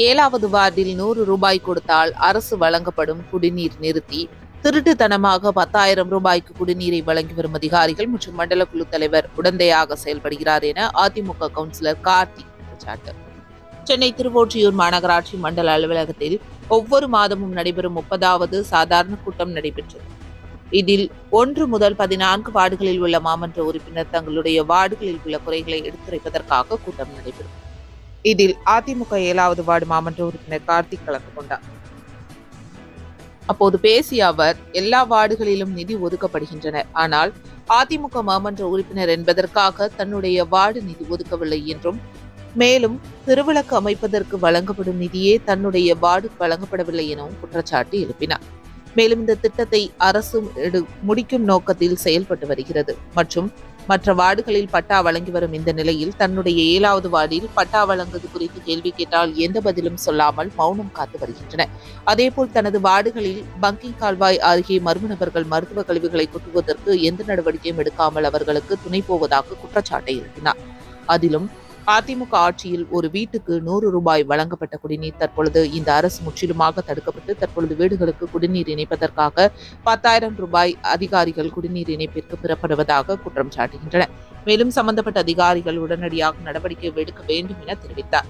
7வது வார்டில் 100 ரூபாய் கொடுத்தால் அரசு வழங்கப்படும் குடிநீர் நிறுத்தி திருட்டுத்தனமாக 10,000 ரூபாய்க்கு குடிநீரை வழங்கி வரும் அதிகாரிகள் மற்றும் மண்டல குழு தலைவர் உடந்தையாக செயல்படுகிறார் என அதிமுக கவுன்சிலர் கார்த்திக் குற்றச்சாட்டு. சென்னை திருவொற்றியூர் மாநகராட்சி மண்டல அலுவலகத்தில் ஒவ்வொரு மாதமும் நடைபெறும் 30வது சாதாரண கூட்டம் நடைபெற்றது. இதில் 1 முதல் 14 வார்டுகளில் உள்ள மாமன்ற உறுப்பினர் தங்களுடைய வார்டுகளில் உள்ள குறைகளை எடுத்துரைப்பதற்காக கூட்டம் நடைபெறும். இதில் அதிமுக 7வது வார்டு மாமன்ற உறுப்பினர் கார்த்திக் கலந்து கொண்டார். அப்போது பேசிய அவர், எல்லா வார்டுகளிலும் நிதி ஒதுக்கப்படுகின்றன, ஆனால் அதிமுக மாமன்ற உறுப்பினர் என்பதற்காக தன்னுடைய வார்டு நிதி ஒதுக்கவில்லை என்றும், மேலும் திருவிளக்கு அமைப்பதற்கு வழங்கப்படும் நிதியே தன்னுடைய வார்டுக்கு வழங்கப்படவில்லை எனவும் குற்றச்சாட்டு எழுப்பினார். மேலும் இந்த திட்டத்தை அரசு முடிக்கும் நோக்கத்தில் செயல்பட்டு வருகிறது மற்றும் மற்ற வார்டுகளில் பட்டா வழங்கி வரும் இந்த நிலையில் தன்னுடைய 7வது வார்டில் பட்டா வழங்குவது குறித்து கேள்வி கேட்டால் எந்த பதிலும் சொல்லாமல் மௌனம் காத்து வருகின்றனர். அதேபோல் தனது வார்டுகளில் பங்கிங் கால்வாய் அருகே மர்ம நபர்கள் மருத்துவ கழிவுகளை கொட்டுவதற்கு எந்த நடவடிக்கையும் எடுக்காமல் அவர்களுக்கு துணை போவதாக குற்றச்சாட்டை எழுப்பினார். அதிலும் அதிமுக ஆட்சியில் ஒரு வீட்டுக்கு 100 ரூபாய் வழங்கப்பட்ட குடிநீர் தற்பொழுது இந்த அரசு முற்றிலுமாக தடுக்கப்பட்டு தற்பொழுது வீடுகளுக்கு குடிநீர் இணைப்பதற்காக 10,000 ரூபாய் அதிகாரிகள் குடிநீர் இணைப்பிற்கு பெறப்படுவதாக குற்றம் சாட்டுகின்றனர். மேலும் சம்பந்தப்பட்ட அதிகாரிகள் உடனடியாக நடவடிக்கை எடுக்க வேண்டும் என தெரிவித்தார்.